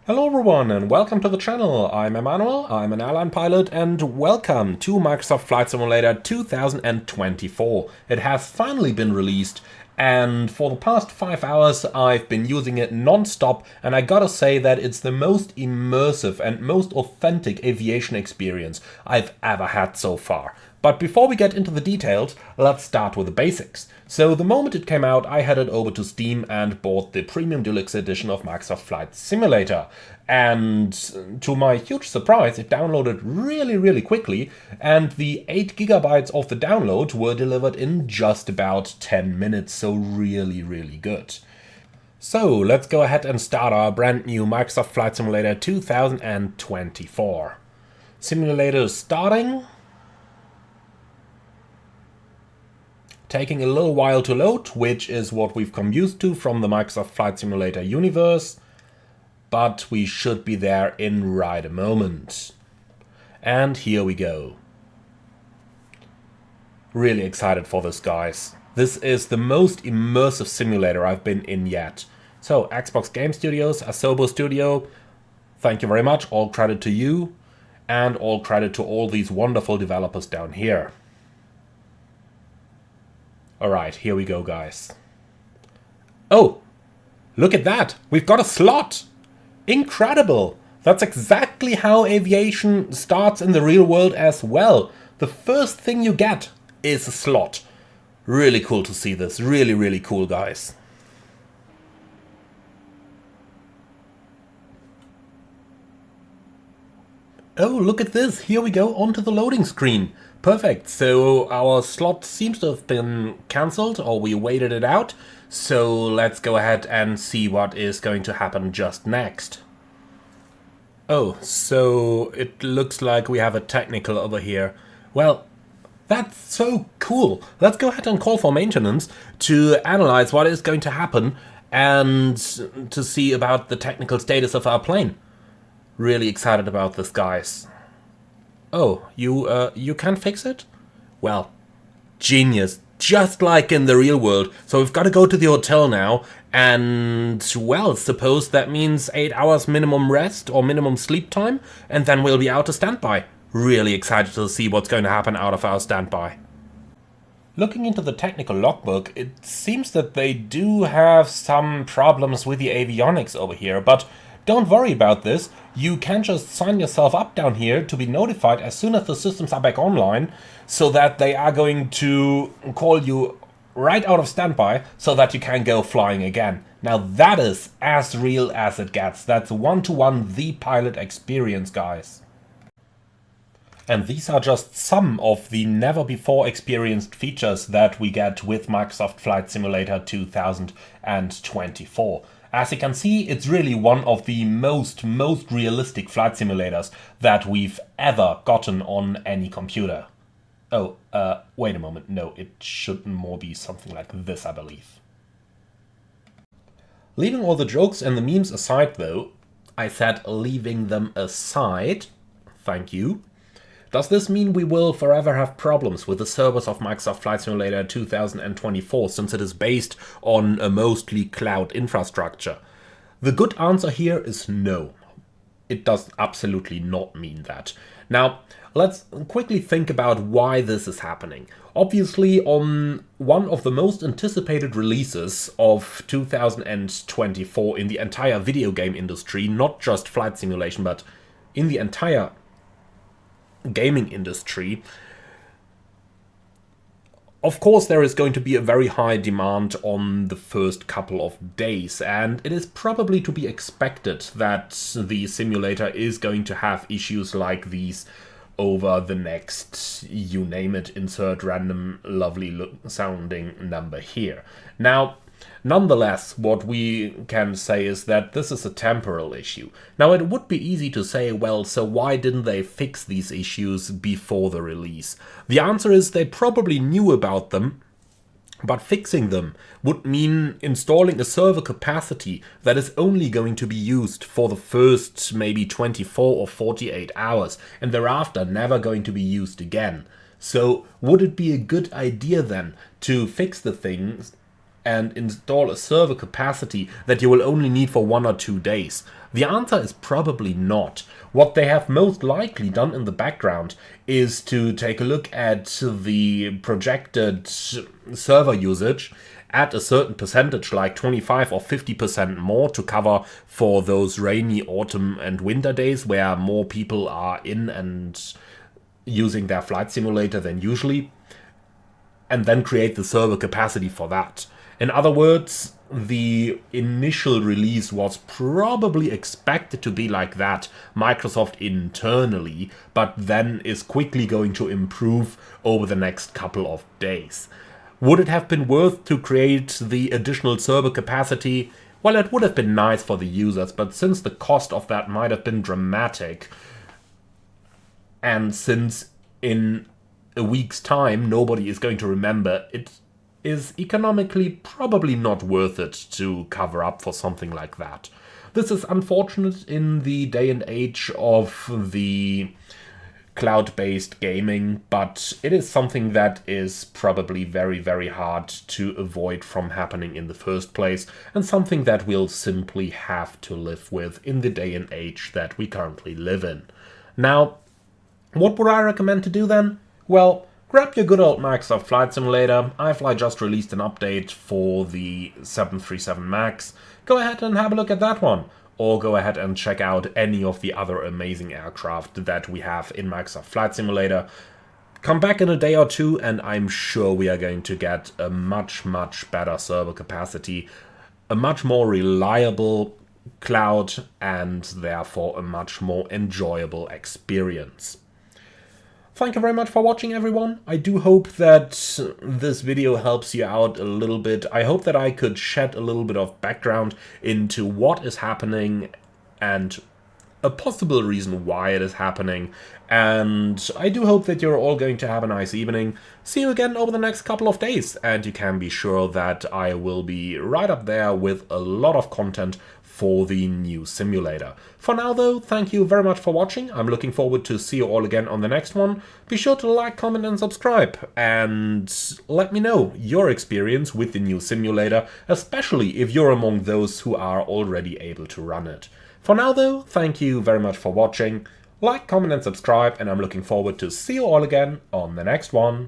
Hello everyone and welcome to the channel. I'm Emmanuel, I'm an airline pilot, and welcome to Microsoft Flight Simulator 2024. It has finally been released, and for the past 5 hours I've been using it non-stop, and I gotta say that it's the most immersive and most authentic aviation experience I've ever had so far. But before we get into the details, let's start with the basics. So the moment it came out, I headed over to Steam and bought the Premium Deluxe Edition of Microsoft Flight Simulator. And to my huge surprise, it downloaded really quickly, and the 8 gigabytes of the download were delivered in just about 10 minutes, so really good. So let's go ahead and start our brand new Microsoft Flight Simulator 2024. Simulator starting. Taking a little while to load, which is what we've come used to from the Microsoft Flight Simulator universe, but we should be there in right a moment. And here we go. Really excited for this, guys. This is the most immersive simulator I've been in yet. So, Xbox Game Studios, Asobo Studio, thank you very much, all credit to you, and all credit to all these wonderful developers down here. Alright, here we go, guys. Oh! Look at that! We've got a slot! Incredible! That's exactly how aviation starts in the real world as well. The first thing you get is a slot. Really cool to see this. Really cool, guys. Oh, look at this! Here we go onto the loading screen. Perfect, so our slot seems to have been cancelled, or we waited it out, so let's go ahead and see what is going to happen just next. Oh, so it looks like we have a technical over here. Well, that's so cool. Let's go ahead and call for maintenance to analyze what is going to happen and to see about the technical status of our plane. Really excited about this, guys. Oh, you can't fix it? Well, genius. Just like in the real world. So we've got to go to the hotel now, and, well, suppose that means 8 hours minimum rest or minimum sleep time, and then we'll be out of standby. Really excited to see what's going to happen out of our standby. Looking into the technical logbook, it seems that they do have some problems with the avionics over here, but don't worry about this. You can just sign yourself up down here to be notified as soon as the systems are back online, so that they are going to call you right out of standby so that you can go flying again. Now that is as real as it gets. That's one-to-one the pilot experience, guys. And these are just some of the never-before experienced features that we get with Microsoft Flight Simulator 2024. As you can see, it's really one of the most realistic flight simulators that we've ever gotten on any computer. Oh, wait a moment. No, it should more be something like this, I believe. Leaving all the jokes and the memes aside, though, I said leaving them aside, thank you. Does this mean we will forever have problems with the servers of Microsoft Flight Simulator 2024, since it is based on a mostly cloud infrastructure? The good answer here is no. It does absolutely not mean that. Now, let's quickly think about why this is happening. Obviously, on one of the most anticipated releases of 2024 in the entire video game industry, not just flight simulation, but in the entire gaming industry, of course there is going to be a very high demand on the first couple of days, and it is probably to be expected that the simulator is going to have issues like these over the next, you name it, insert random lovely sounding number here. Now, nonetheless, what we can say is that this is a temporal issue. Now, it would be easy to say, well, so why didn't they fix these issues before the release? The answer is they probably knew about them, but fixing them would mean installing a server capacity that is only going to be used for the first maybe 24 or 48 hours, and thereafter never going to be used again. So, would it be a good idea then to fix the things and install a server capacity that you will only need for 1 or 2 days? The answer is probably not. What they have most likely done in the background is to take a look at the projected server usage at a certain percentage, like 25 or 50% more, to cover for those rainy autumn and winter days where more people are in and using their flight simulator than usually, and then create the server capacity for that. In other words, the initial release was probably expected to be like that, Microsoft internally, but then is quickly going to improve over the next couple of days. Would it have been worth to create the additional server capacity? Well, it would have been nice for the users, but since the cost of that might have been dramatic, and since in a week's time nobody is going to remember, it is economically probably not worth it to cover up for something like that. This is unfortunate in the day and age of the cloud-based gaming, but it is something that is probably very, very hard to avoid from happening in the first place, and something that we'll simply have to live with in the day and age that we currently live in. Now, what would I recommend to do then? Well, grab your good old Microsoft Flight Simulator. iFly just released an update for the 737 MAX. Go ahead and have a look at that one. Or go ahead and check out any of the other amazing aircraft that we have in Microsoft Flight Simulator. Come back in a day or two and I'm sure we are going to get a much, much better server capacity, a much more reliable cloud, and therefore a much more enjoyable experience. Thank you very much for watching, everyone. I do hope that this video helps you out a little bit. I hope that I could shed a little bit of background into what is happening and a possible reason why it is happening. And I do hope that you're all going to have a nice evening. See you again over the next couple of days. And you can be sure that I will be right up there with a lot of content for the new simulator. For now though, thank you very much for watching. I'm looking forward to see you all again on the next one. Be sure to like, comment and subscribe, and let me know your experience with the new simulator, especially if you're among those who are already able to run it. For now though, thank you very much for watching. Like, comment and subscribe, and I'm looking forward to see you all again on the next one.